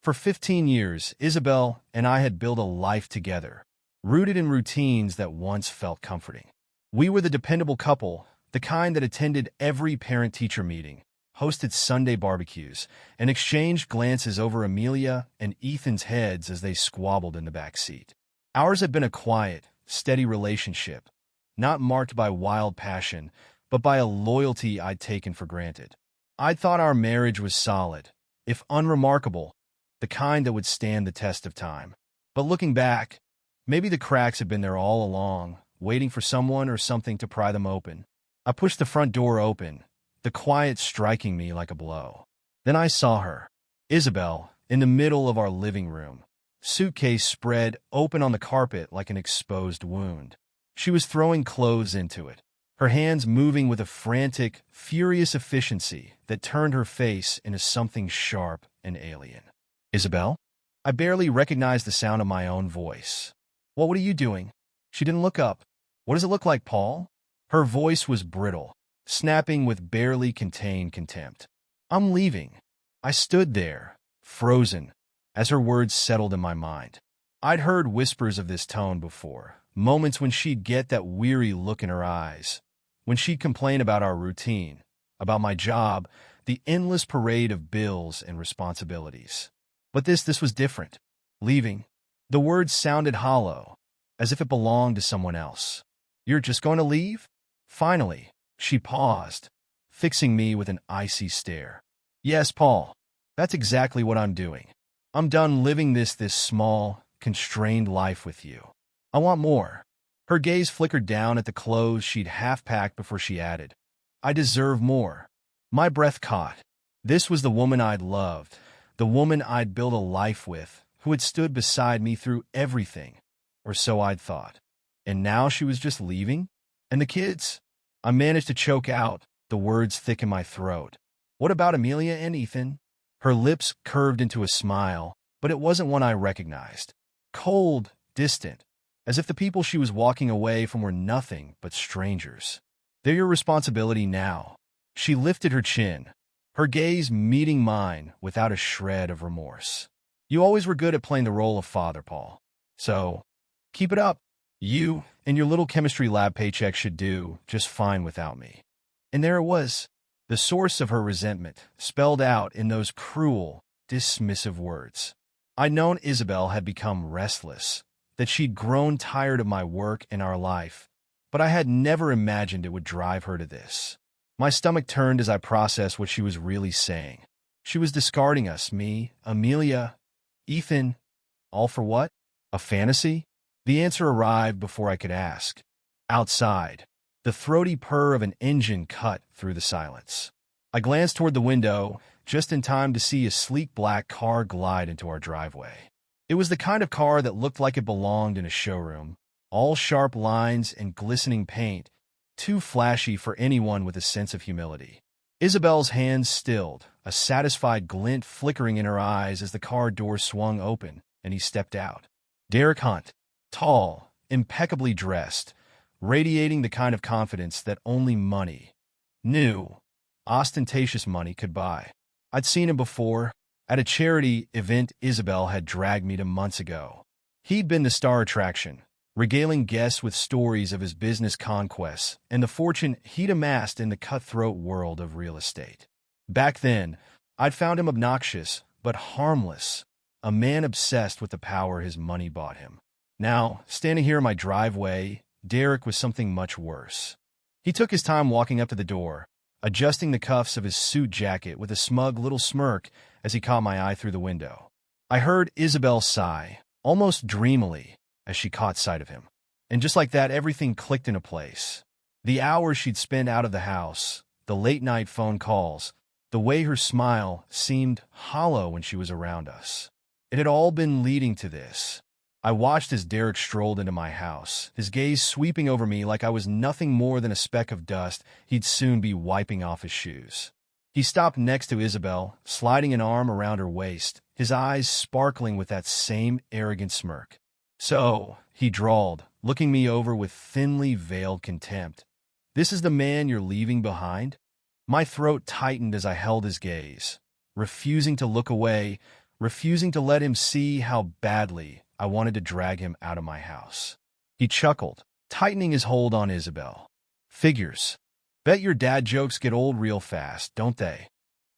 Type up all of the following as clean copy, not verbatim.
For 15 years, Isabelle and I had built a life together, rooted in routines that once felt comforting. We were the dependable couple, the kind that attended every parent-teacher meeting, hosted Sunday barbecues, and exchanged glances over Amelia and Ethan's heads as they squabbled in the back seat. Ours had been a quiet, steady relationship, not marked by wild passion, but by a loyalty I'd taken for granted. I'd thought our marriage was solid, if unremarkable, the kind that would stand the test of time. But looking back, maybe the cracks had been there all along, waiting for someone or something to pry them open. I pushed the front door open, the quiet striking me like a blow. Then I saw her, Isabelle, in the middle of our living room, suitcase spread open on the carpet like an exposed wound. She was throwing clothes into it, her hands moving with a frantic, furious efficiency that turned her face into something sharp and alien. Isabelle? I barely recognized the sound of my own voice. What are you doing? She didn't look up. What does it look like, Paul? Her voice was brittle, snapping with barely contained contempt. I'm leaving. I stood there, frozen, as her words settled in my mind. I'd heard whispers of this tone before, moments when she'd get that weary look in her eyes, when she'd complain about our routine, about my job, the endless parade of bills and responsibilities. But this was different. Leaving. The words sounded hollow, as if it belonged to someone else. You're just going to leave? Finally, she paused, fixing me with an icy stare. Yes, Paul, that's exactly what I'm doing. I'm done living this small, constrained life with you. I want more. Her gaze flickered down at the clothes she'd half-packed before she added, I deserve more. My breath caught. This was the woman I'd loved, the woman I'd built a life with, who had stood beside me through everything, or so I'd thought. And now she was just leaving? And the kids? I managed to choke out, the words thick in my throat. What about Amelia and Ethan? Her lips curved into a smile, but it wasn't one I recognized. Cold, distant, as if the people she was walking away from were nothing but strangers. They're your responsibility now. She lifted her chin, her gaze meeting mine without a shred of remorse. You always were good at playing the role of father, Paul. So, keep it up. You and your little chemistry lab paycheck should do just fine without me. And there it was, the source of her resentment, spelled out in those cruel, dismissive words. I'd known Isabelle had become restless, that she'd grown tired of my work and our life, but I had never imagined it would drive her to this. My stomach turned as I processed what she was really saying. She was discarding us, me, Amelia, Ethan, all for what? A fantasy? The answer arrived before I could ask. Outside, the throaty purr of an engine cut through the silence. I glanced toward the window, just in time to see a sleek black car glide into our driveway. It was the kind of car that looked like it belonged in a showroom, all sharp lines and glistening paint, too flashy for anyone with a sense of humility. Isabelle's hands stilled, a satisfied glint flickering in her eyes as the car door swung open and he stepped out. Derek Hunt, tall, impeccably dressed, radiating the kind of confidence that only money, new, ostentatious money could buy. I'd seen him before, at a charity event Isabelle had dragged me to months ago. He'd been the star attraction, regaling guests with stories of his business conquests and the fortune he'd amassed in the cutthroat world of real estate. Back then, I'd found him obnoxious, but harmless, a man obsessed with the power his money bought him. Now, standing here in my driveway, Derek was something much worse. He took his time walking up to the door, adjusting the cuffs of his suit jacket with a smug little smirk as he caught my eye through the window. I heard Isabelle sigh, almost dreamily, as she caught sight of him. And just like that, everything clicked into place. The hours she'd spent out of the house, the late-night phone calls, the way her smile seemed hollow when she was around us. It had all been leading to this. I watched as Derek strolled into my house, his gaze sweeping over me like I was nothing more than a speck of dust he'd soon be wiping off his shoes. He stopped next to Isabelle, sliding an arm around her waist, his eyes sparkling with that same arrogant smirk. So, he drawled, looking me over with thinly veiled contempt. This is the man you're leaving behind? My throat tightened as I held his gaze, refusing to look away, refusing to let him see how badly I wanted to drag him out of my house. He chuckled, tightening his hold on Isabelle. Figures. Bet your dad jokes get old real fast, don't they?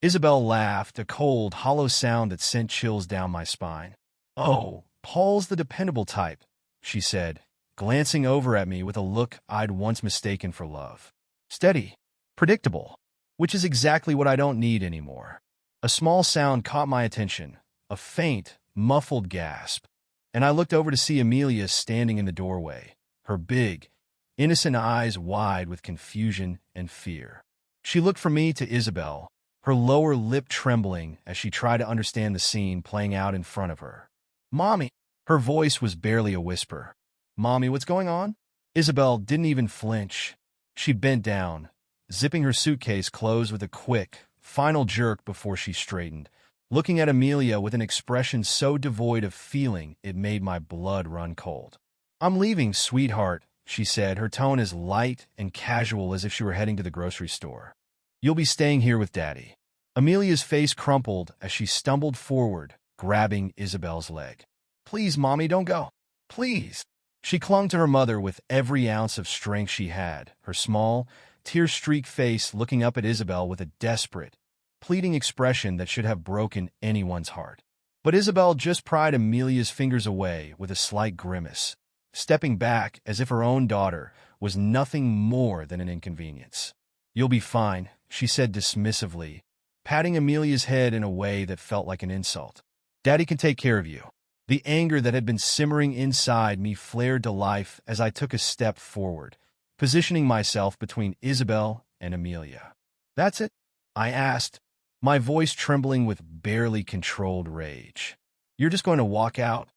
Isabelle laughed, a cold, hollow sound that sent chills down my spine. Oh, Paul's the dependable type, she said, glancing over at me with a look I'd once mistaken for love. Steady. Predictable. Which is exactly what I don't need anymore. A small sound caught my attention, a faint, muffled gasp, and I looked over to see Amelia standing in the doorway, her big, innocent eyes wide with confusion and fear. She looked from me to Isabelle, her lower lip trembling as she tried to understand the scene playing out in front of her. Mommy! Her voice was barely a whisper. Mommy, what's going on? Isabelle didn't even flinch. She bent down, zipping her suitcase closed with a quick, final jerk before she straightened, looking at Amelia with an expression so devoid of feeling it made my blood run cold. I'm leaving, sweetheart, she said, her tone as light and casual as if she were heading to the grocery store. You'll be staying here with Daddy. Amelia's face crumpled as she stumbled forward, grabbing Isabelle's leg. Please, Mommy, don't go. Please. She clung to her mother with every ounce of strength she had, her small, tear-streaked face looking up at Isabelle with a desperate, pleading expression that should have broken anyone's heart. But Isabelle just pried Amelia's fingers away with a slight grimace, stepping back as if her own daughter was nothing more than an inconvenience. You'll be fine, she said dismissively, patting Amelia's head in a way that felt like an insult. Daddy can take care of you. The anger that had been simmering inside me flared to life as I took a step forward, positioning myself between Isabelle and Amelia. That's it? I asked, my voice trembling with barely controlled rage. You're just going to walk out,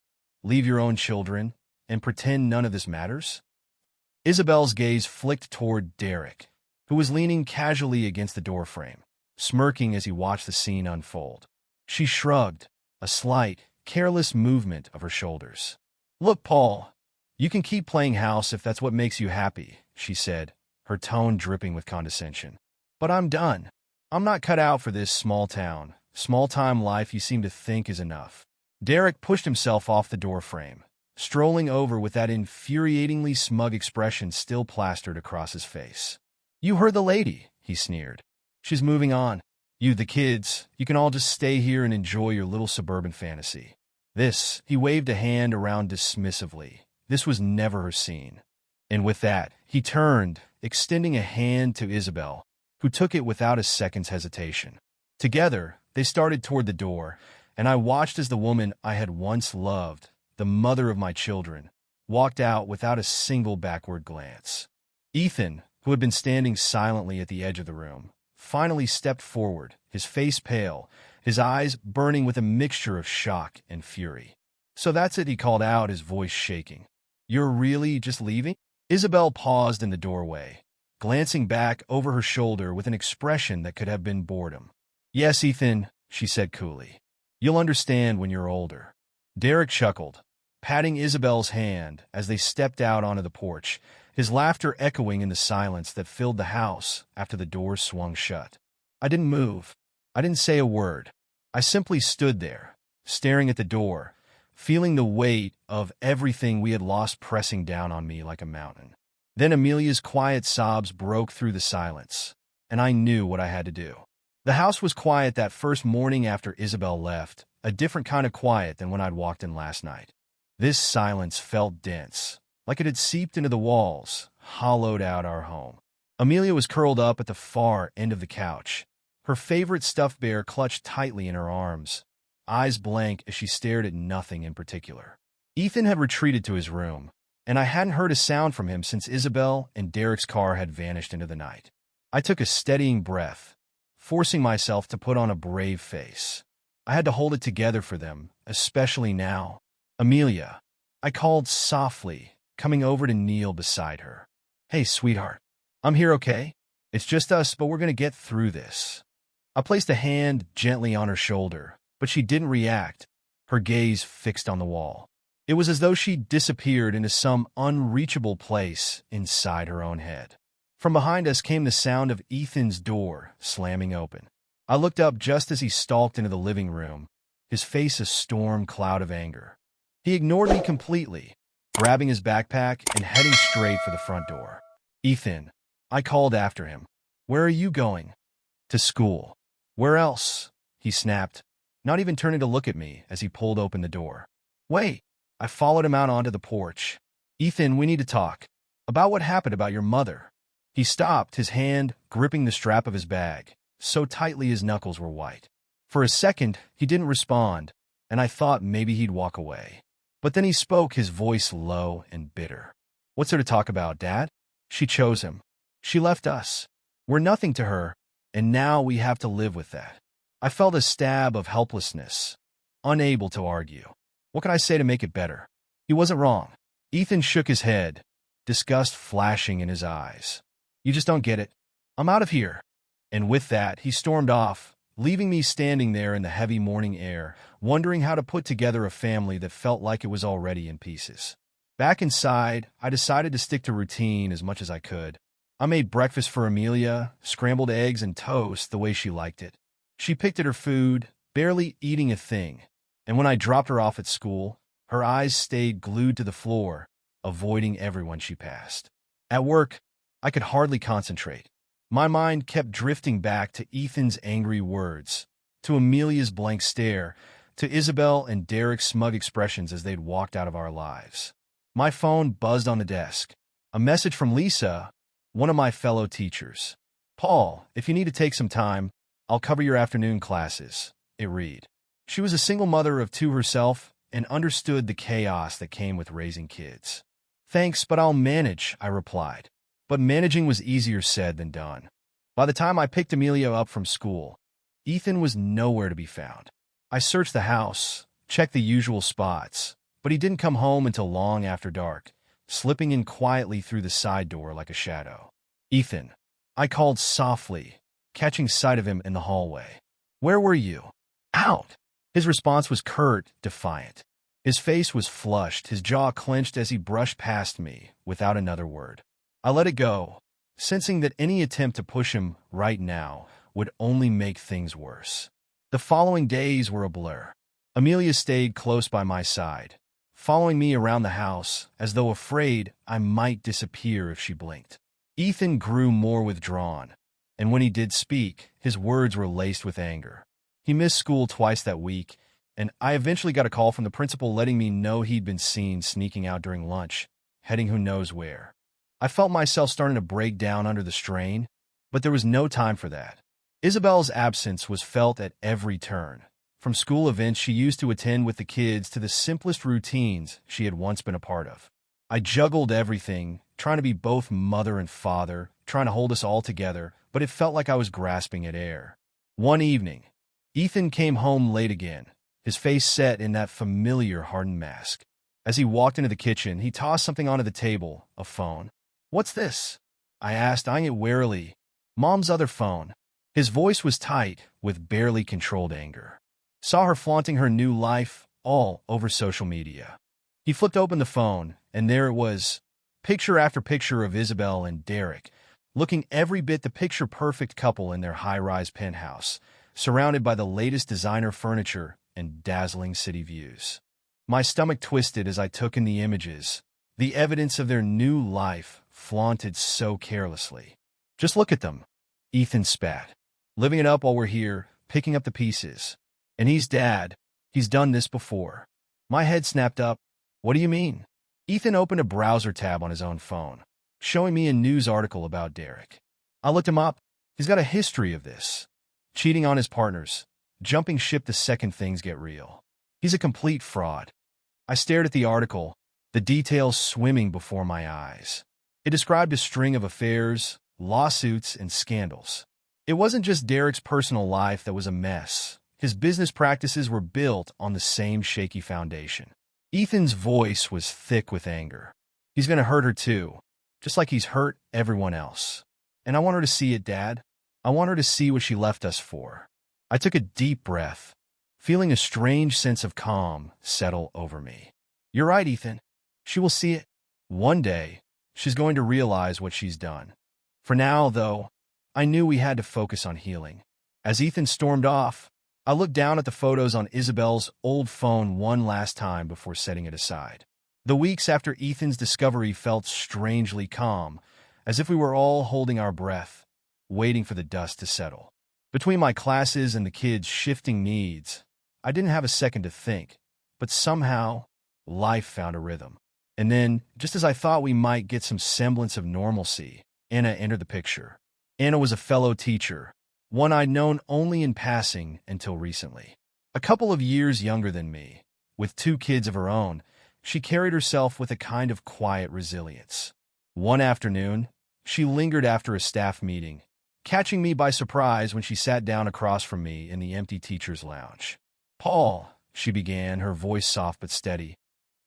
leave your own children, and pretend none of this matters? Isabelle's gaze flicked toward Derek, who was leaning casually against the doorframe, smirking as he watched the scene unfold. She shrugged, a slight, careless movement of her shoulders. Look, Paul, you can keep playing house if that's what makes you happy, she said, her tone dripping with condescension. But I'm done. I'm not cut out for this small-time life you seem to think is enough. Derek pushed himself off the doorframe, strolling over with that infuriatingly smug expression still plastered across his face. You heard the lady, he sneered. She's moving on. You, the kids, you can all just stay here and enjoy your little suburban fantasy. This, he waved a hand around dismissively. This was never her scene. And with that, he turned, extending a hand to Isabelle, who took it without a second's hesitation. Together, they started toward the door, and I watched as the woman I had once loved, the mother of my children, walked out without a single backward glance. Ethan, who had been standing silently at the edge of the room, finally stepped forward, his face pale, his eyes burning with a mixture of shock and fury. So that's it, he called out, his voice shaking. You're really just leaving? Isabelle paused in the doorway, glancing back over her shoulder with an expression that could have been boredom. Yes, Ethan, she said coolly. You'll understand when you're older. Derek chuckled, patting Isabelle's hand as they stepped out onto the porch, his laughter echoing in the silence that filled the house after the doors swung shut. I didn't move. I didn't say a word. I simply stood there, staring at the door, feeling the weight of everything we had lost pressing down on me like a mountain. Then Amelia's quiet sobs broke through the silence, and I knew what I had to do. The house was quiet that first morning after Isabelle left, a different kind of quiet than when I'd walked in last night. This silence felt dense, like it had seeped into the walls, hollowed out our home. Amelia was curled up at the far end of the couch, her favorite stuffed bear clutched tightly in her arms, eyes blank as she stared at nothing in particular. Ethan had retreated to his room, and I hadn't heard a sound from him since Isabelle and Derek's car had vanished into the night. I took a steadying breath, forcing myself to put on a brave face. I had to hold it together for them, especially now. Amelia, I called softly, coming over to kneel beside her. Hey, sweetheart. I'm here, okay? It's just us, but we're going to get through this. I placed a hand gently on her shoulder, but she didn't react, her gaze fixed on the wall. It was as though she disappeared into some unreachable place inside her own head. From behind us came the sound of Ethan's door slamming open. I looked up just as he stalked into the living room, his face a storm cloud of anger. He ignored me completely, grabbing his backpack and heading straight for the front door. "Ethan," I called after him. "Where are you going?" "To school." "Where else?" he snapped, not even turning to look at me as he pulled open the door. "Wait." I followed him out onto the porch. "Ethan, we need to talk. About what happened about your mother." He stopped, his hand gripping the strap of his bag, so tightly his knuckles were white. For a second, he didn't respond, and I thought maybe he'd walk away. But then he spoke, his voice low and bitter. "What's there to talk about, Dad? She chose him. She left us. We're nothing to her, and now we have to live with that." I felt a stab of helplessness, unable to argue. What could I say to make it better? He wasn't wrong. Ethan shook his head, disgust flashing in his eyes. "You just don't get it. I'm out of here." And with that, he stormed off, leaving me standing there in the heavy morning air, wondering how to put together a family that felt like it was already in pieces. Back inside, I decided to stick to routine as much as I could. I made breakfast for Amelia, scrambled eggs and toast the way she liked it. She picked at her food, barely eating a thing, and when I dropped her off at school, her eyes stayed glued to the floor, avoiding everyone she passed. At work, I could hardly concentrate. My mind kept drifting back to Ethan's angry words, to Amelia's blank stare, to Isabelle and Derek's smug expressions as they'd walked out of our lives. My phone buzzed on the desk. A message from Lisa, one of my fellow teachers. "Paul, if you need to take some time, I'll cover your afternoon classes," it read. She was a single mother of two herself and understood the chaos that came with raising kids. "Thanks, but I'll manage," I replied. But managing was easier said than done. By the time I picked Amelia up from school, Ethan was nowhere to be found. I searched the house, checked the usual spots, but he didn't come home until long after dark, slipping in quietly through the side door like a shadow. "Ethan," I called softly, catching sight of him in the hallway. "Where were you?" "Out." His response was curt, defiant. His face was flushed, his jaw clenched as he brushed past me without another word. I let it go, sensing that any attempt to push him right now would only make things worse. The following days were a blur. Amelia stayed close by my side, following me around the house as though afraid I might disappear if she blinked. Ethan grew more withdrawn, and when he did speak, his words were laced with anger. He missed school twice that week, and I eventually got a call from the principal letting me know he'd been seen sneaking out during lunch, heading who knows where. I felt myself starting to break down under the strain, but there was no time for that. Isabelle's absence was felt at every turn, from school events she used to attend with the kids to the simplest routines she had once been a part of. I juggled everything, trying to be both mother and father, trying to hold us all together, but it felt like I was grasping at air. One evening, Ethan came home late again, his face set in that familiar hardened mask. As he walked into the kitchen, he tossed something onto the table, a phone. "What's this?" I asked, eyeing it warily. "Mom's other phone." His voice was tight, with barely controlled anger. Saw her flaunting her new life all over social media. He flipped open the phone, and there it was, picture after picture of Isabelle and Derek, looking every bit the picture-perfect couple in their high-rise penthouse, surrounded by the latest designer furniture and dazzling city views. My stomach twisted as I took in the images, the evidence of their new life flaunted so carelessly. "Just look at them," Ethan spat. "Living it up while we're here, picking up the pieces. And he's Dad. He's done this before." My head snapped up. "What do you mean?" Ethan opened a browser tab on his own phone, showing me a news article about Derek. I looked him up. He's got a history of this. Cheating on his partners, jumping ship the second things get real. He's a complete fraud. I stared at the article, the details swimming before my eyes. It described a string of affairs, lawsuits, and scandals. It wasn't just Derek's personal life that was a mess. His business practices were built on the same shaky foundation. Ethan's voice was thick with anger. He's going to hurt her too, just like he's hurt everyone else. And I want her to see it, Dad. I want her to see what she left us for. I took a deep breath, feeling a strange sense of calm settle over me. You're right, Ethan. She will see it. One day, she's going to realize what she's done. For now, though, I knew we had to focus on healing. As Ethan stormed off, I looked down at the photos on Isabelle's old phone one last time before setting it aside. The weeks after Ethan's discovery felt strangely calm, as if we were all holding our breath, waiting for the dust to settle. Between my classes and the kids' shifting needs, I didn't have a second to think, but somehow, life found a rhythm. And then, just as I thought we might get some semblance of normalcy, Anna entered the picture. Anna was a fellow teacher, one I'd known only in passing until recently. A couple of years younger than me, with 2 kids of her own, she carried herself with a kind of quiet resilience. One afternoon, she lingered after a staff meeting, catching me by surprise when she sat down across from me in the empty teacher's lounge. "Paul," she began, her voice soft but steady,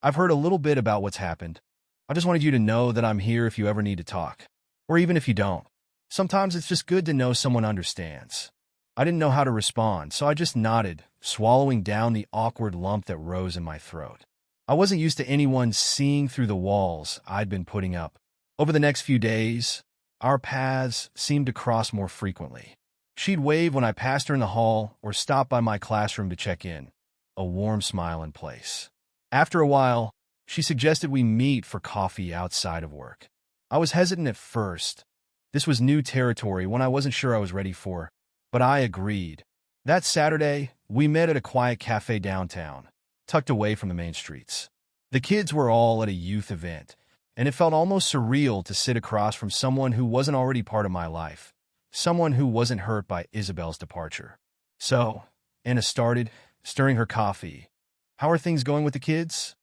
"I've heard a little bit about what's happened. I just wanted you to know that I'm here if you ever need to talk. Or even if you don't. Sometimes it's just good to know someone understands." I didn't know how to respond, so I just nodded, swallowing down the awkward lump that rose in my throat. I wasn't used to anyone seeing through the walls I'd been putting up. Over the next few days, our paths seemed to cross more frequently. She'd wave when I passed her in the hall or stop by my classroom to check in, a warm smile in place. After a while, she suggested we meet for coffee outside of work. I was hesitant at first. This was new territory, one I wasn't sure I was ready for, but I agreed. That Saturday, we met at a quiet cafe downtown, tucked away from the main streets. The kids were all at a youth event, and it felt almost surreal to sit across from someone who wasn't already part of my life, someone who wasn't hurt by Isabelle's departure. "So," Anna started, stirring her coffee, "how are things going with the kids?"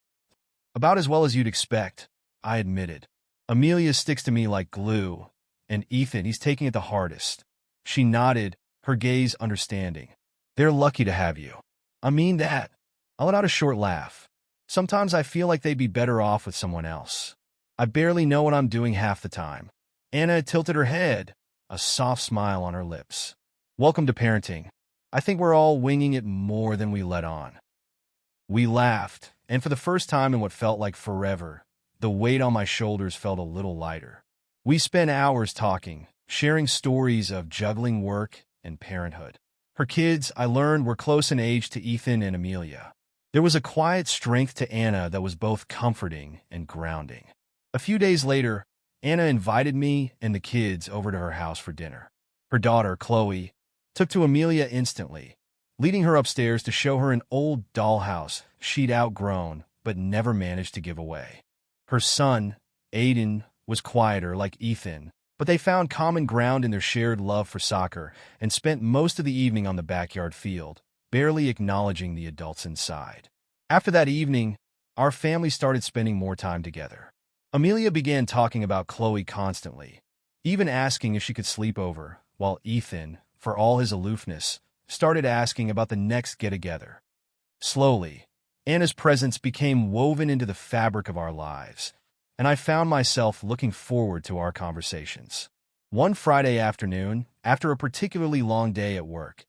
"About as well as you'd expect," I admitted. "Amelia sticks to me like glue, and Ethan, he's taking it the hardest." She nodded, her gaze understanding. "They're lucky to have you." "I mean that." I let out a short laugh. "Sometimes I feel like they'd be better off with someone else. I barely know what I'm doing half the time." Anna tilted her head, a soft smile on her lips. "Welcome to parenting. I think we're all winging it more than we let on." We laughed, and for the first time in what felt like forever, the weight on my shoulders felt a little lighter. We spent hours talking, sharing stories of juggling work and parenthood. Her kids, I learned, were close in age to Ethan and Amelia. There was a quiet strength to Anna that was both comforting and grounding. A few days later, Anna invited me and the kids over to her house for dinner. Her daughter, Chloe, took to Amelia instantly, leading her upstairs to show her an old dollhouse she'd outgrown but never managed to give away. Her son, Aiden, was quieter like Ethan, but they found common ground in their shared love for soccer and spent most of the evening on the backyard field, barely acknowledging the adults inside. After that evening, our family started spending more time together. Amelia began talking about Chloe constantly, even asking if she could sleep over, while Ethan, for all his aloofness, started asking about the next get-together. Slowly, Anna's presence became woven into the fabric of our lives, and I found myself looking forward to our conversations. One Friday afternoon, after a particularly long day at work,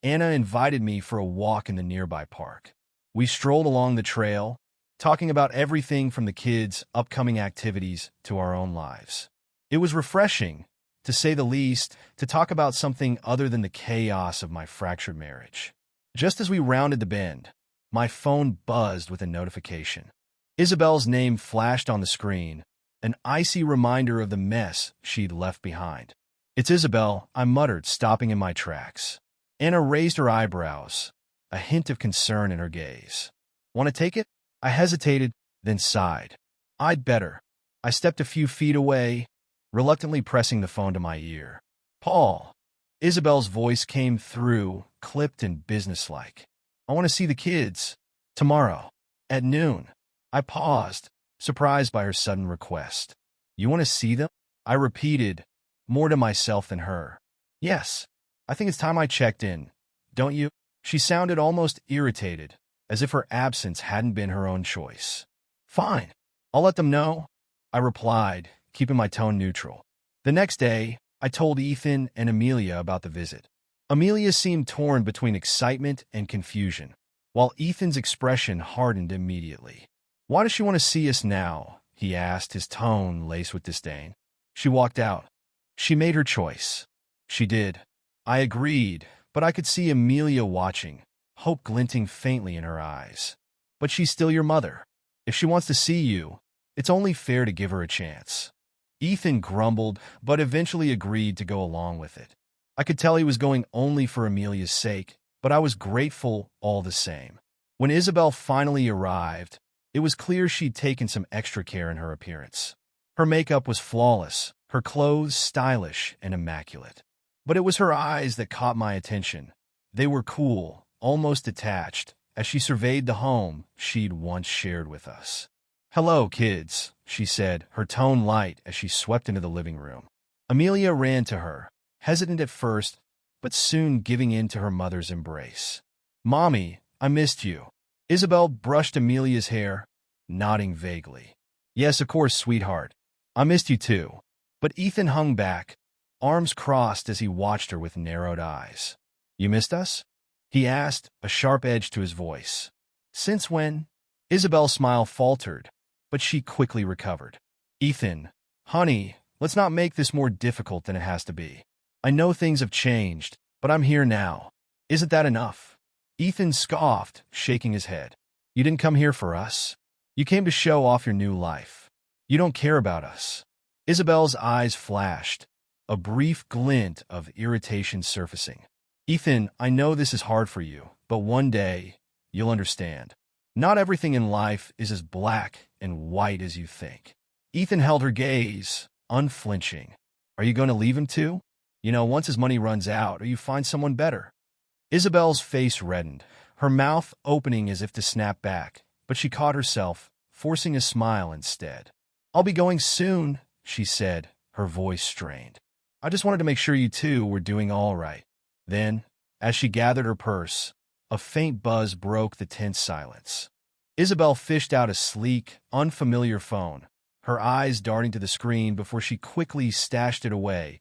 Anna invited me for a walk in the nearby park. We strolled along the trail, talking about everything from the kids' upcoming activities to our own lives. It was refreshing, to say the least, to talk about something other than the chaos of my fractured marriage. Just as we rounded the bend, my phone buzzed with a notification. Isabelle's name flashed on the screen, an icy reminder of the mess she'd left behind. "It's Isabelle," I muttered, stopping in my tracks. Anna raised her eyebrows, a hint of concern in her gaze. "Want to take it?" I hesitated, then sighed. "I'd better." I stepped a few feet away, reluctantly pressing the phone to my ear. "Paul." Isabelle's voice came through, clipped and businesslike. "I want to see the kids. Tomorrow. At noon." I paused, surprised by her sudden request. "You want to see them?" I repeated, more to myself than her. "Yes. I think it's time I checked in. Don't you?" She sounded almost irritated, as if her absence hadn't been her own choice. "Fine. I'll let them know," I replied, keeping my tone neutral. The next day, I told Ethan and Amelia about the visit. Amelia seemed torn between excitement and confusion, while Ethan's expression hardened immediately. "Why does she want to see us now?" he asked, his tone laced with disdain. She walked out. "She made her choice." "She did." I agreed, but I could see Amelia watching, hope glinting faintly in her eyes. But she's still your mother. If she wants to see you, it's only fair to give her a chance. Ethan grumbled, but eventually agreed to go along with it. I could tell he was going only for Amelia's sake, but I was grateful all the same. When Isabelle finally arrived, it was clear she'd taken some extra care in her appearance. Her makeup was flawless, her clothes stylish and immaculate. But it was her eyes that caught my attention. They were cool, almost detached, as she surveyed the home she'd once shared with us. "Hello, kids," she said, her tone light as she swept into the living room. Amelia ran to her, hesitant at first, but soon giving in to her mother's embrace. "Mommy, I missed you." Isabelle brushed Amelia's hair, nodding vaguely. "Yes, of course, sweetheart. I missed you too." But Ethan hung back, arms crossed as he watched her with narrowed eyes. "You missed us?" he asked, a sharp edge to his voice. "Since when?" Isabelle's smile faltered, but she quickly recovered. "Ethan, honey, let's not make this more difficult than it has to be. I know things have changed, but I'm here now. Isn't that enough?" Ethan scoffed, shaking his head. "You didn't come here for us. You came to show off your new life. You don't care about us." Isabelle's eyes flashed, a brief glint of irritation surfacing. "Ethan, I know this is hard for you, but one day, you'll understand. Not everything in life is as black and white as you think." Ethan held her gaze, unflinching. "Are you going to leave him too? Once his money runs out, or you find someone better?" Isabelle's face reddened, her mouth opening as if to snap back, but she caught herself, forcing a smile instead. "I'll be going soon," she said, her voice strained. "I just wanted to make sure you two were doing all right." Then, as she gathered her purse, a faint buzz broke the tense silence. Isabelle fished out a sleek, unfamiliar phone, her eyes darting to the screen before she quickly stashed it away,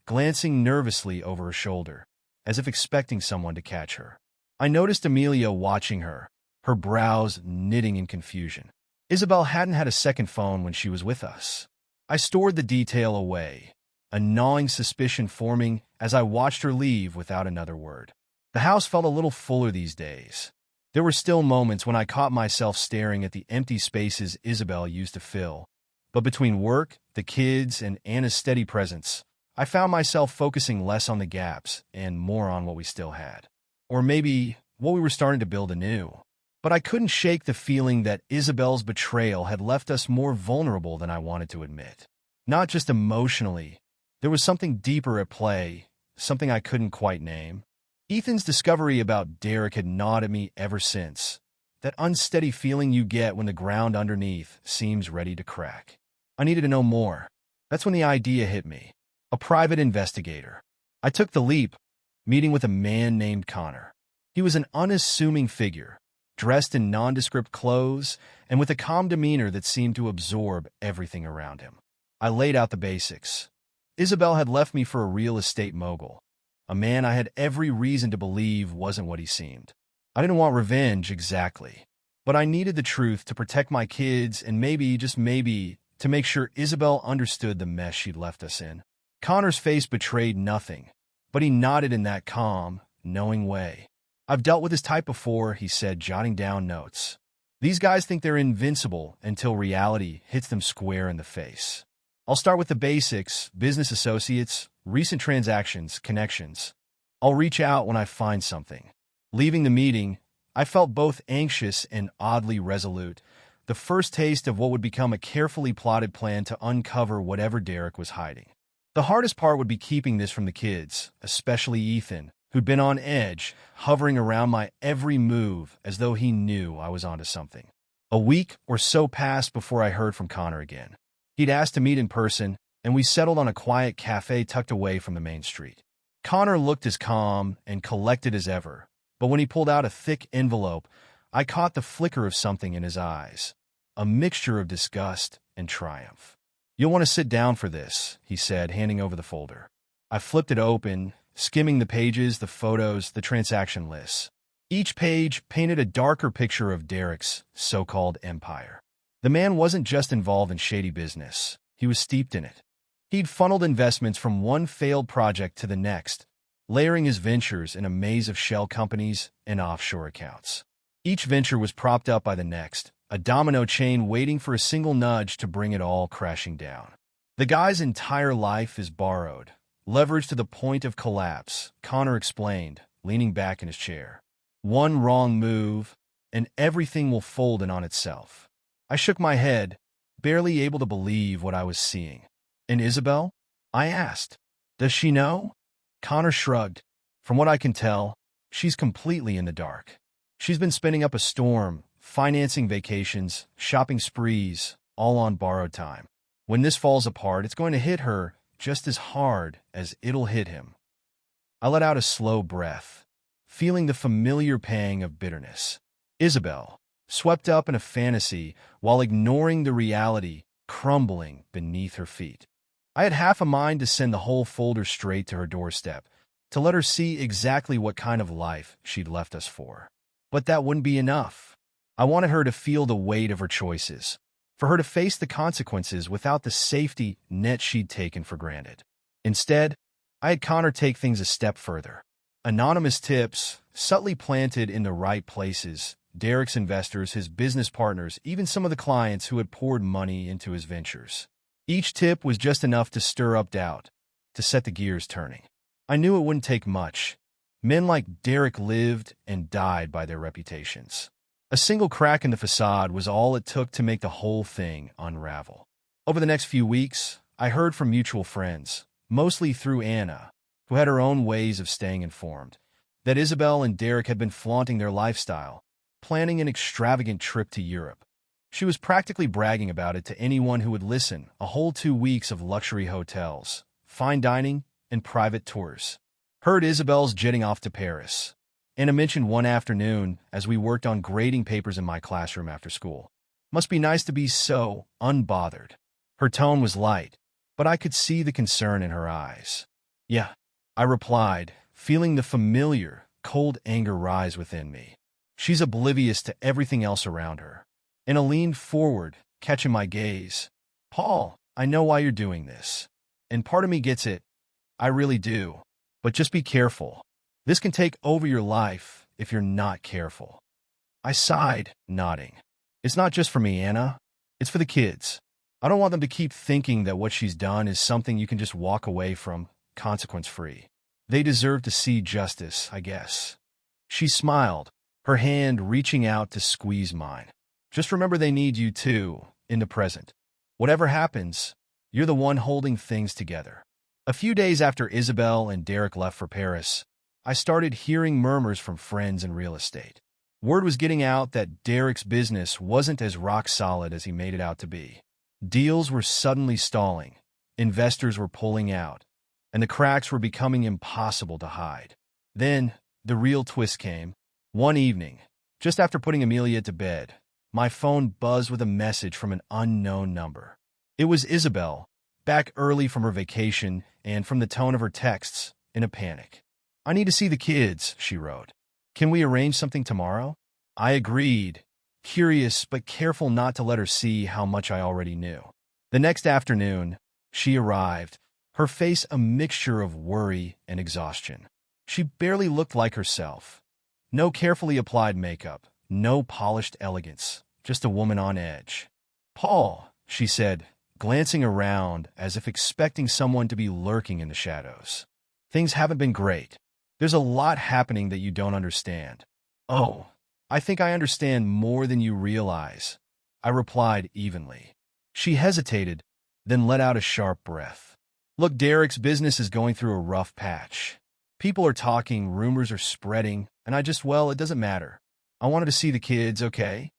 glancing nervously over her shoulder, as if expecting someone to catch her. I noticed Amelia watching her, her brows knitting in confusion. Isabelle hadn't had a second phone when she was with us. I stored the detail away, a gnawing suspicion forming as I watched her leave without another word. The house felt a little fuller these days. There were still moments when I caught myself staring at the empty spaces Isabelle used to fill, but between work, the kids, and Anna's steady presence, I found myself focusing less on the gaps and more on what we still had. Or maybe what we were starting to build anew. But I couldn't shake the feeling that Isabelle's betrayal had left us more vulnerable than I wanted to admit. Not just emotionally, there was something deeper at play, something I couldn't quite name. Ethan's discovery about Derek had gnawed at me ever since. That unsteady feeling you get when the ground underneath seems ready to crack. I needed to know more. That's when the idea hit me. A private investigator. I took the leap, meeting with a man named Connor. He was an unassuming figure, dressed in nondescript clothes and with a calm demeanor that seemed to absorb everything around him. I laid out the basics. Isabelle had left me for a real estate mogul, a man I had every reason to believe wasn't what he seemed. I didn't want revenge exactly, but I needed the truth to protect my kids and maybe, just maybe, to make sure Isabelle understood the mess she'd left us in. Connor's face betrayed nothing, but he nodded in that calm, knowing way. "I've dealt with this type before," he said, jotting down notes. "These guys think they're invincible until reality hits them square in the face. I'll start with the basics: business associates, recent transactions, connections. I'll reach out when I find something." Leaving the meeting, I felt both anxious and oddly resolute, the first taste of what would become a carefully plotted plan to uncover whatever Derek was hiding. The hardest part would be keeping this from the kids, especially Ethan, who'd been on edge, hovering around my every move as though he knew I was onto something. A week or so passed before I heard from Connor again. He'd asked to meet in person, and we settled on a quiet cafe tucked away from the main street. Connor looked as calm and collected as ever, but when he pulled out a thick envelope, I caught the flicker of something in his eyes, a mixture of disgust and triumph. "You'll want to sit down for this," he said, handing over the folder. I flipped it open, skimming the pages, the photos, the transaction lists. Each page painted a darker picture of Derek's so-called empire. The man wasn't just involved in shady business. He was steeped in it. He'd funneled investments from one failed project to the next, layering his ventures in a maze of shell companies and offshore accounts. Each venture was propped up by the next, a domino chain waiting for a single nudge to bring it all crashing down. The guy's entire life is borrowed, leveraged to the point of collapse, Connor explained, leaning back in his chair. One wrong move, and everything will fold in on itself. I shook my head, barely able to believe what I was seeing. And Isabelle? I asked. Does she know? Connor shrugged. From what I can tell, she's completely in the dark. She's been spinning up a storm, financing vacations, shopping sprees, all on borrowed time. When this falls apart, it's going to hit her just as hard as it'll hit him. I let out a slow breath, feeling the familiar pang of bitterness. Isabelle, swept up in a fantasy while ignoring the reality crumbling beneath her feet. I had half a mind to send the whole folder straight to her doorstep, to let her see exactly what kind of life she'd left us for. But that wouldn't be enough. I wanted her to feel the weight of her choices, for her to face the consequences without the safety net she'd taken for granted. Instead, I had Connor take things a step further. Anonymous tips, subtly planted in the right places, Derek's investors, his business partners, even some of the clients who had poured money into his ventures. Each tip was just enough to stir up doubt, to set the gears turning. I knew it wouldn't take much. Men like Derek lived and died by their reputations. A single crack in the facade was all it took to make the whole thing unravel. Over the next few weeks, I heard from mutual friends, mostly through Anna, who had her own ways of staying informed, that Isabelle and Derek had been flaunting their lifestyle, planning an extravagant trip to Europe. She was practically bragging about it to anyone who would listen, a whole 2 weeks of luxury hotels, fine dining, and private tours. Heard Isabelle's jetting off to Paris. Anna mentioned one afternoon as we worked on grading papers in my classroom after school. Must be nice to be so unbothered. Her tone was light, but I could see the concern in her eyes. Yeah, I replied, feeling the familiar, cold anger rise within me. She's oblivious to everything else around her. Anna leaned forward, catching my gaze. Paul, I know why you're doing this. And part of me gets it. I really do. But just be careful. This can take over your life if you're not careful. I sighed, nodding. It's not just for me, Anna. It's for the kids. I don't want them to keep thinking that what she's done is something you can just walk away from, consequence-free. They deserve to see justice, I guess. She smiled, her hand reaching out to squeeze mine. Just remember they need you too, in the present. Whatever happens, you're the one holding things together. A few days after Isabelle and Derek left for Paris, I started hearing murmurs from friends in real estate. Word was getting out that Derek's business wasn't as rock solid as he made it out to be. Deals were suddenly stalling, investors were pulling out, and the cracks were becoming impossible to hide. Then, the real twist came. One evening, just after putting Amelia to bed, my phone buzzed with a message from an unknown number. It was Isabelle, back early from her vacation, and from the tone of her texts, in a panic. I need to see the kids, she wrote. Can we arrange something tomorrow? I agreed, curious but careful not to let her see how much I already knew. The next afternoon, she arrived, her face a mixture of worry and exhaustion. She barely looked like herself. No carefully applied makeup, no polished elegance, just a woman on edge. Paul, she said, glancing around as if expecting someone to be lurking in the shadows. Things haven't been great. There's a lot happening that you don't understand. Oh, I think I understand more than you realize, I replied evenly. She hesitated, then let out a sharp breath. Look, Derek's business is going through a rough patch. People are talking, rumors are spreading, and it doesn't matter. I wanted to see the kids, okay?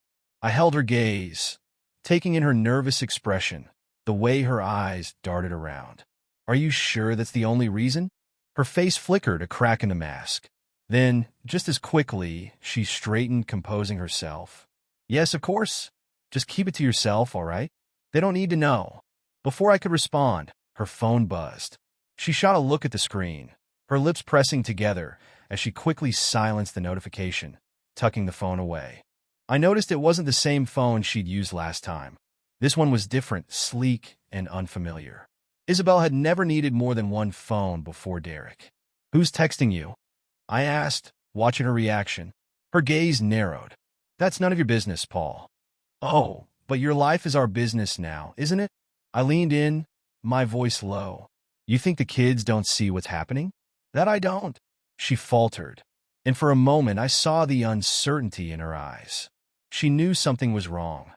I held her gaze, taking in her nervous expression, the way her eyes darted around. Are you sure that's the only reason? Her face flickered a crack in the mask. Then, just as quickly, she straightened, composing herself. Yes, of course. Just keep it to yourself, all right? They don't need to know. Before I could respond, her phone buzzed. She shot a look at the screen, her lips pressing together as she quickly silenced the notification, tucking the phone away. I noticed it wasn't the same phone she'd used last time. This one was different, sleek, and unfamiliar. Isabelle had never needed more than one phone before Derek. Who's texting you? I asked, watching her reaction. Her gaze narrowed. That's none of your business, Paul. Oh, but your life is our business now, isn't it? I leaned in, my voice low. You think the kids don't see what's happening? That I don't. She faltered, and for a moment I saw the uncertainty in her eyes. She knew something was wrong.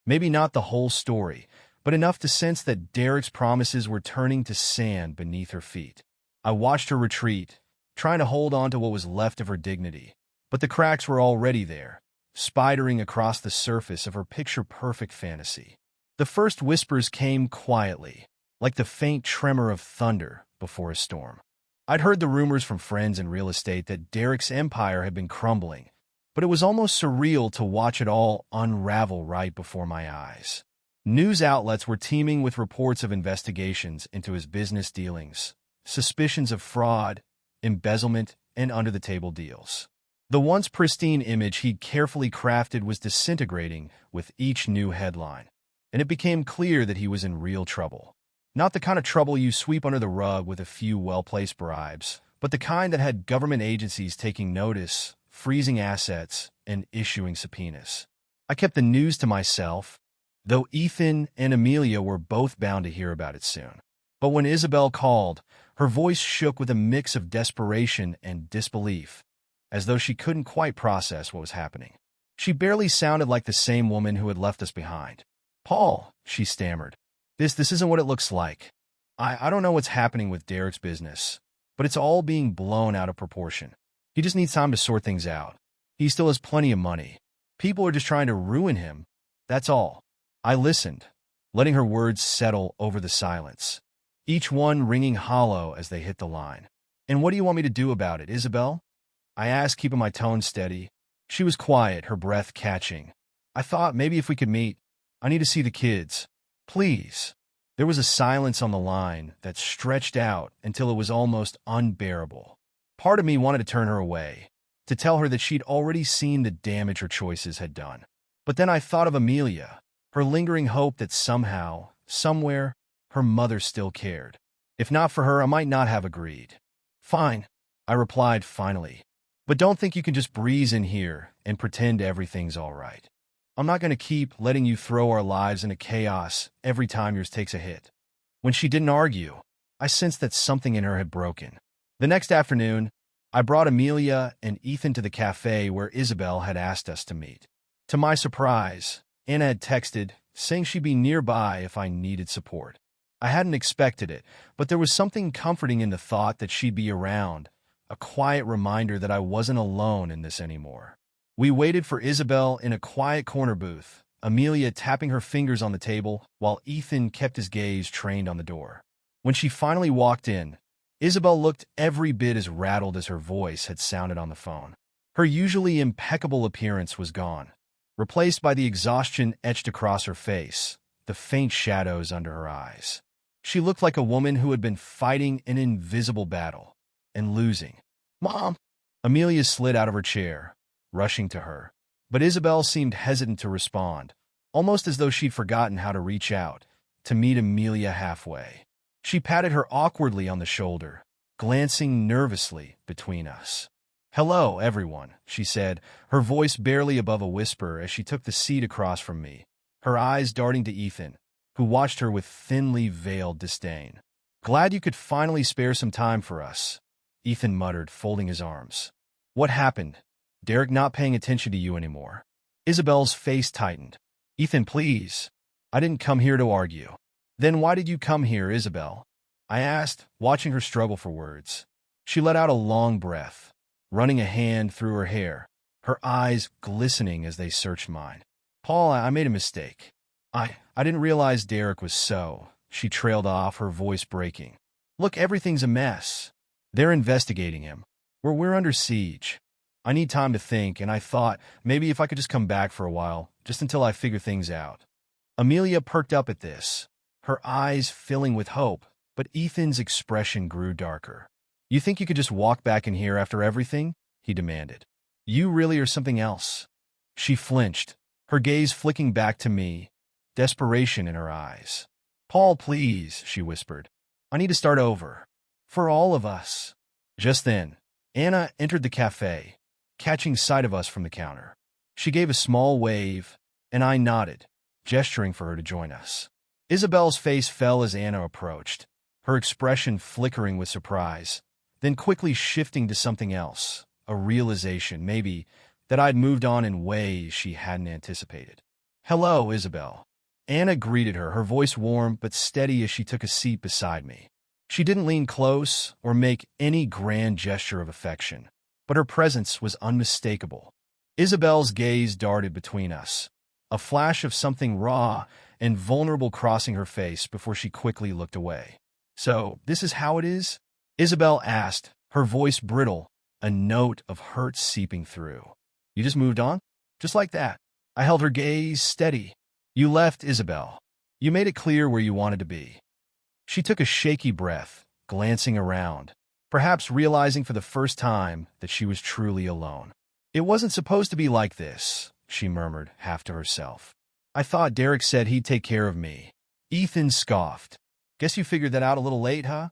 Maybe not the whole story, but enough to sense that Derek's promises were turning to sand beneath her feet. I watched her retreat, trying to hold on to what was left of her dignity. But the cracks were already there, spidering across the surface of her picture-perfect fantasy. The first whispers came quietly, like the faint tremor of thunder before a storm. I'd heard the rumors from friends in real estate that Derek's empire had been crumbling, but it was almost surreal to watch it all unravel right before my eyes. News outlets were teeming with reports of investigations into his business dealings, suspicions of fraud, embezzlement, and under-the-table deals. The once pristine image he'd carefully crafted was disintegrating with each new headline, and it became clear that he was in real trouble. Not the kind of trouble you sweep under the rug with a few well-placed bribes, but the kind that had government agencies taking notice, freezing assets, and issuing subpoenas. I kept the news to myself, though Ethan and Amelia were both bound to hear about it soon. But when Isabelle called, her voice shook with a mix of desperation and disbelief, as though she couldn't quite process what was happening. She barely sounded like the same woman who had left us behind. Paul, she stammered. This isn't what it looks like. I don't know what's happening with Derek's business, but it's all being blown out of proportion. He just needs time to sort things out. He still has plenty of money. People are just trying to ruin him. That's all. I listened, letting her words settle over the silence, each one ringing hollow as they hit the line. And what do you want me to do about it, Isabelle? I asked, keeping my tone steady. She was quiet, her breath catching. I thought maybe if we could meet. I need to see the kids. Please. There was a silence on the line that stretched out until it was almost unbearable. Part of me wanted to turn her away, to tell her that she'd already seen the damage her choices had done. But then I thought of Amelia, her lingering hope that somehow, somewhere, her mother still cared. If not for her, I might not have agreed. Fine, I replied finally. But don't think you can just breeze in here and pretend everything's all right. I'm not going to keep letting you throw our lives into chaos every time yours takes a hit. When she didn't argue, I sensed that something in her had broken. The next afternoon, I brought Amelia and Ethan to the cafe where Isabelle had asked us to meet. To my surprise, Anna had texted, saying she'd be nearby if I needed support. I hadn't expected it, but there was something comforting in the thought that she'd be around, a quiet reminder that I wasn't alone in this anymore. We waited for Isabelle in a quiet corner booth, Amelia tapping her fingers on the table while Ethan kept his gaze trained on the door. When she finally walked in, Isabelle looked every bit as rattled as her voice had sounded on the phone. Her usually impeccable appearance was gone, replaced by the exhaustion etched across her face, the faint shadows under her eyes. She looked like a woman who had been fighting an invisible battle and losing. Mom! Amelia slid out of her chair, rushing to her. But Isabelle seemed hesitant to respond, almost as though she'd forgotten how to reach out, to meet Amelia halfway. She patted her awkwardly on the shoulder, glancing nervously between us. Hello, everyone, she said, her voice barely above a whisper as she took the seat across from me, her eyes darting to Ethan, who watched her with thinly veiled disdain. Glad you could finally spare some time for us, Ethan muttered, folding his arms. What happened? Derek not paying attention to you anymore. Isabelle's face tightened. Ethan, please. I didn't come here to argue. Then why did you come here, Isabelle? I asked, watching her struggle for words. She let out a long breath, running a hand through her hair, her eyes glistening as they searched mine. Paul, I made a mistake. I didn't realize Derek was so. She trailed off, her voice breaking. Look, everything's a mess. They're investigating him. We're under siege. I need time to think, and I thought maybe if I could just come back for a while, just until I figure things out. Amelia perked up at this, her eyes filling with hope, but Ethan's expression grew darker. You think you could just walk back in here after everything? He demanded. You really are something else. She flinched, her gaze flicking back to me, desperation in her eyes. Paul, please, she whispered. I need to start over. For all of us. Just then, Anna entered the cafe, catching sight of us from the counter. She gave a small wave, and I nodded, gesturing for her to join us. Isabelle's face fell as Anna approached, her expression flickering with surprise, then quickly shifting to something else, a realization, maybe, that I'd moved on in ways she hadn't anticipated. "Hello, Isabelle." Anna greeted her, her voice warm but steady as she took a seat beside me. She didn't lean close or make any grand gesture of affection, but her presence was unmistakable. Isabelle's gaze darted between us, a flash of something raw and vulnerable crossing her face before she quickly looked away. "So, this is how it is?" Isabelle asked, her voice brittle, a note of hurt seeping through. "You just moved on? Just like that?" I held her gaze steady. "You left, Isabelle. You made it clear where you wanted to be." She took a shaky breath, glancing around, perhaps realizing for the first time that she was truly alone. "It wasn't supposed to be like this," she murmured, half to herself. "I thought Derek said he'd take care of me." Ethan scoffed. "Guess you figured that out a little late, huh?"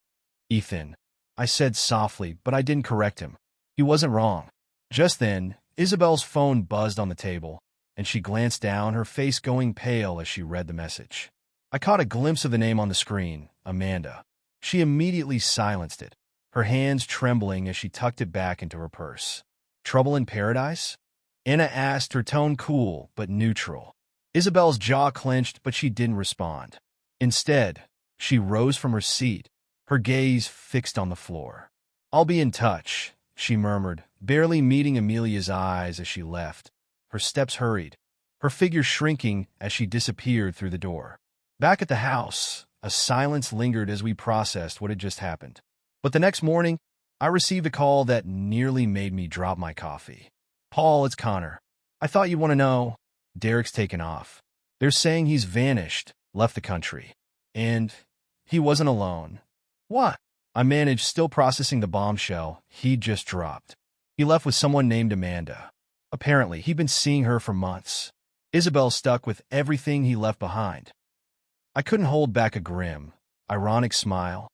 "Ethan," I said softly, but I didn't correct him. He wasn't wrong. Just then, Isabelle's phone buzzed on the table, and she glanced down, her face going pale as she read the message. I caught a glimpse of the name on the screen, Amanda. She immediately silenced it, her hands trembling as she tucked it back into her purse. "Trouble in paradise?" Anna asked, her tone cool but neutral. Isabelle's jaw clenched, but she didn't respond. Instead, she rose from her seat, her gaze fixed on the floor. "I'll be in touch," she murmured, barely meeting Amelia's eyes as she left. Her steps hurried, her figure shrinking as she disappeared through the door. Back at the house, a silence lingered as we processed what had just happened. But the next morning, I received a call that nearly made me drop my coffee. "Paul, it's Connor. I thought you'd want to know. Derek's taken off. They're saying he's vanished, left the country. And he wasn't alone." "What?" I managed, still processing the bombshell he'd just dropped. "He left with someone named Amanda. Apparently, he'd been seeing her for months." Isabelle stuck with everything he left behind. I couldn't hold back a grim, ironic smile,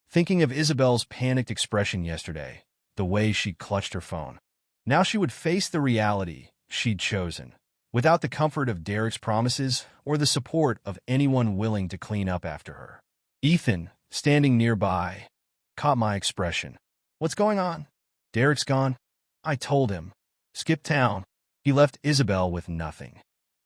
thinking of Isabelle's panicked expression yesterday, the way she clutched her phone. Now she would face the reality she'd chosen, without the comfort of Derek's promises or the support of anyone willing to clean up after her. Ethan, standing nearby, caught my expression. "What's going on?" "Derek's gone." I told him. "Skipped town." He left Isabelle with nothing.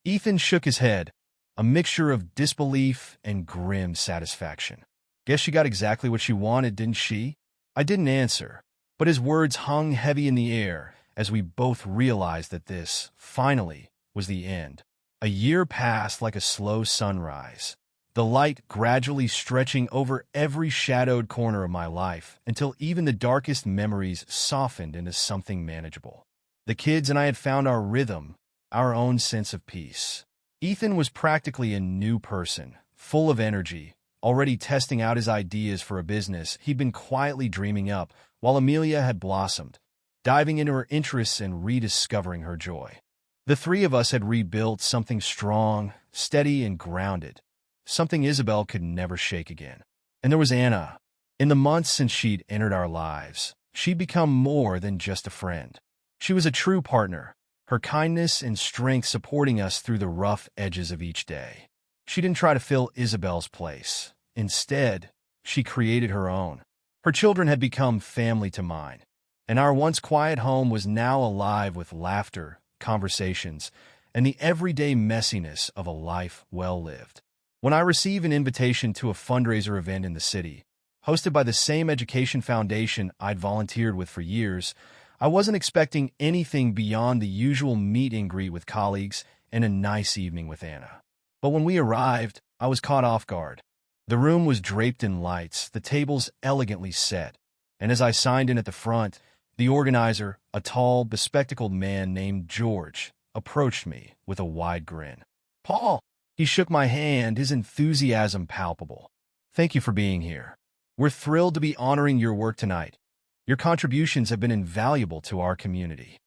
Ethan shook his head, a mixture of disbelief and grim satisfaction. "Guess she got exactly what she wanted, didn't she?" I didn't answer, but his words hung heavy in the air as we both realized that this, finally, was the end. A year passed like a slow sunrise, the light gradually stretching over every shadowed corner of my life until even the darkest memories softened into something manageable. The kids and I had found our rhythm, our own sense of peace. Ethan was practically a new person, full of energy, already testing out his ideas for a business he'd been quietly dreaming up, while Amelia had blossomed, diving into her interests and rediscovering her joy. The three of us had rebuilt something strong, steady, and grounded, something Isabelle could never shake again. And there was Anna. In the months since she'd entered our lives, she'd become more than just a friend. She was a true partner, her kindness and strength supporting us through the rough edges of each day. She didn't try to fill Isabelle's place. Instead, she created her own. Her children had become family to mine, and our once quiet home was now alive with laughter, conversations, and the everyday messiness of a life well lived. When I received an invitation to a fundraiser event in the city, hosted by the same education foundation I'd volunteered with for years, I wasn't expecting anything beyond the usual meet and greet with colleagues and a nice evening with Anna. But when we arrived, I was caught off guard. The room was draped in lights, the tables elegantly set, and as I signed in at the front, the organizer, a tall, bespectacled man named George, approached me with a wide grin. "Paul!" He shook my hand, his enthusiasm palpable. "Thank you for being here. We're thrilled to be honoring your work tonight. Your contributions have been invaluable to our community."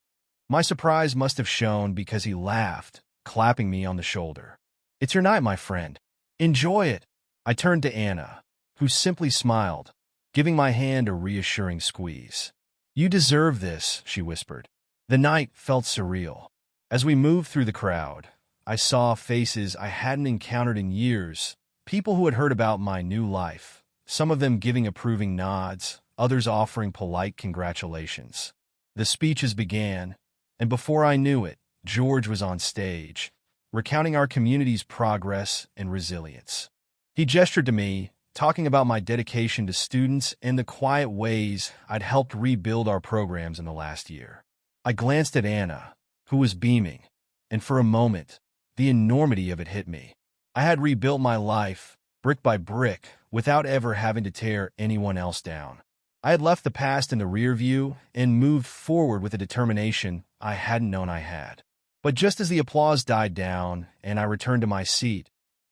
My surprise must have shown because he laughed, clapping me on the shoulder. "It's your night, my friend. Enjoy it." I turned to Anna, who simply smiled, giving my hand a reassuring squeeze. "You deserve this," she whispered. The night felt surreal. As we moved through the crowd, I saw faces I hadn't encountered in years, people who had heard about my new life, some of them giving approving nods, others offering polite congratulations. The speeches began, and before I knew it, George was on stage, recounting our community's progress and resilience. He gestured to me, talking about my dedication to students and the quiet ways I'd helped rebuild our programs in the last year. I glanced at Anna, who was beaming, and for a moment, the enormity of it hit me. I had rebuilt my life, brick by brick, without ever having to tear anyone else down. I had left the past in the rear view and moved forward with a determination I hadn't known I had. But just as the applause died down and I returned to my seat,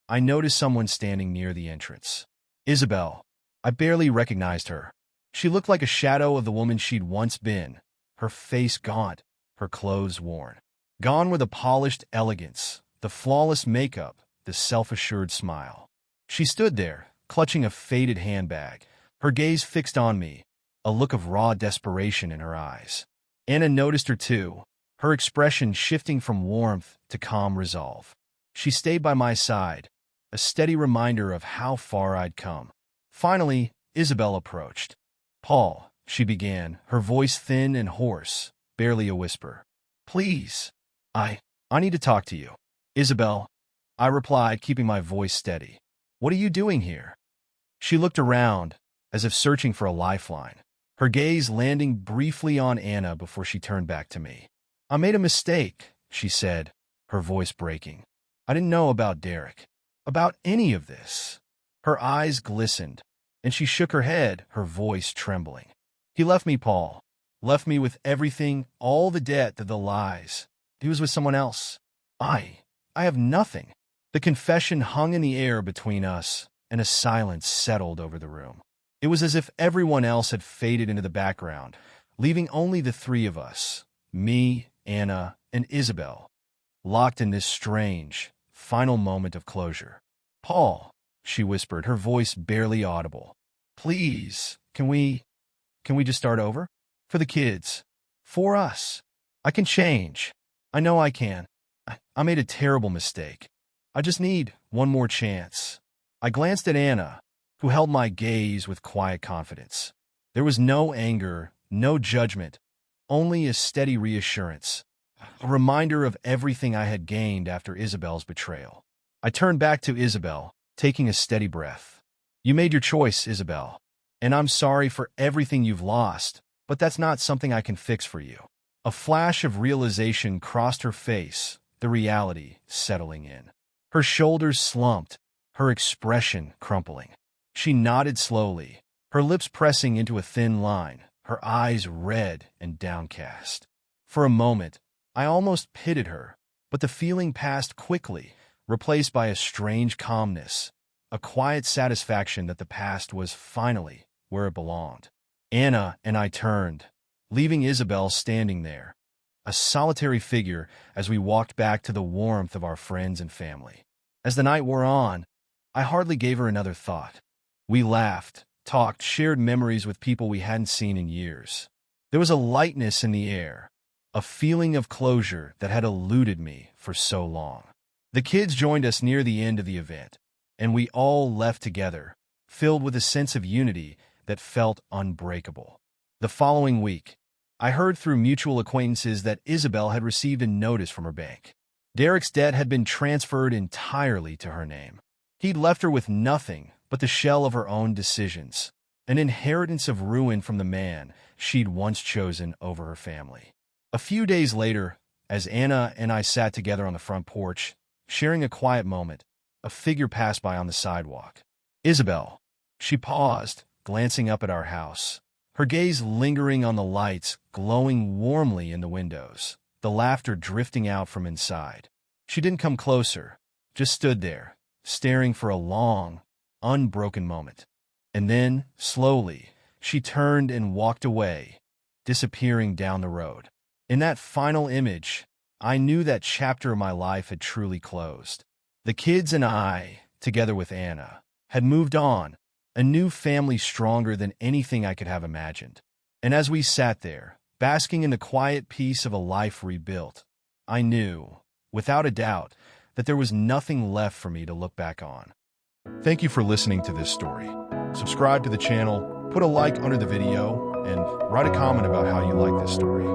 I noticed someone standing near the entrance. Isabelle. I barely recognized her. She looked like a shadow of the woman she'd once been, her face gaunt, her clothes worn. Gone were the polished elegance, the flawless makeup, the self-assured smile. She stood there, clutching a faded handbag, her gaze fixed on me, a look of raw desperation in her eyes. Anna noticed her too, her expression shifting from warmth to calm resolve. She stayed by my side, a steady reminder of how far I'd come. Finally, Isabelle approached. "Paul," she began, her voice thin and hoarse, barely a whisper. "Please, I need to talk to you." "Isabelle," I replied, keeping my voice steady. "What are you doing here?" She looked around, as if searching for a lifeline, her gaze landing briefly on Anna before she turned back to me. "I made a mistake," she said, her voice breaking. "I didn't know about Derek, about any of this." Her eyes glistened, and she shook her head, her voice trembling. "He left me, Paul. Left me with everything, all the debt, the lies. He was with someone else. I have nothing." The confession hung in the air between us, and a silence settled over the room. It was as if everyone else had faded into the background, leaving only the three of us, me, Anna, and Isabelle, locked in this strange, final moment of closure. "Paul," she whispered, her voice barely audible. "Please, can we just start over? For the kids. For us. I can change. I know I can. I made a terrible mistake. I just need one more chance." I glanced at Anna, who held my gaze with quiet confidence. There was no anger, no judgment, only a steady reassurance, a reminder of everything I had gained after Isabelle's betrayal. I turned back to Isabelle, taking a steady breath. "You made your choice, Isabelle, and I'm sorry for everything you've lost, but that's not something I can fix for you." A flash of realization crossed her face, the reality settling in. Her shoulders slumped, her expression crumpling. She nodded slowly, her lips pressing into a thin line, her eyes red and downcast. For a moment, I almost pitied her, but the feeling passed quickly, replaced by a strange calmness, a quiet satisfaction that the past was finally where it belonged. Anna and I turned, leaving Isabelle standing there, a solitary figure as we walked back to the warmth of our friends and family. As the night wore on, I hardly gave her another thought. We laughed, talked, shared memories with people we hadn't seen in years. There was a lightness in the air, a feeling of closure that had eluded me for so long. The kids joined us near the end of the event, and we all left together, filled with a sense of unity that felt unbreakable. The following week, I heard through mutual acquaintances that Isabelle had received a notice from her bank. Derek's debt had been transferred entirely to her name. He'd left her with nothing but the shell of her own decisions, an inheritance of ruin from the man she'd once chosen over her family. A few days later, as Anna and I sat together on the front porch, sharing a quiet moment, a figure passed by on the sidewalk. "Isabelle." She paused, glancing up at our house, her gaze lingering on the lights glowing warmly in the windows, the laughter drifting out from inside. She didn't come closer, just stood there, staring for a long, unbroken moment. And then, slowly, she turned and walked away, disappearing down the road. In that final image, I knew that chapter of my life had truly closed. The kids and I, together with Anna, had moved on, a new family stronger than anything I could have imagined. And as we sat there, basking in the quiet peace of a life rebuilt, I knew, without a doubt, that there was nothing left for me to look back on. Thank you for listening to this story. Subscribe to the channel, put a like under the video, and write a comment about how you like this story.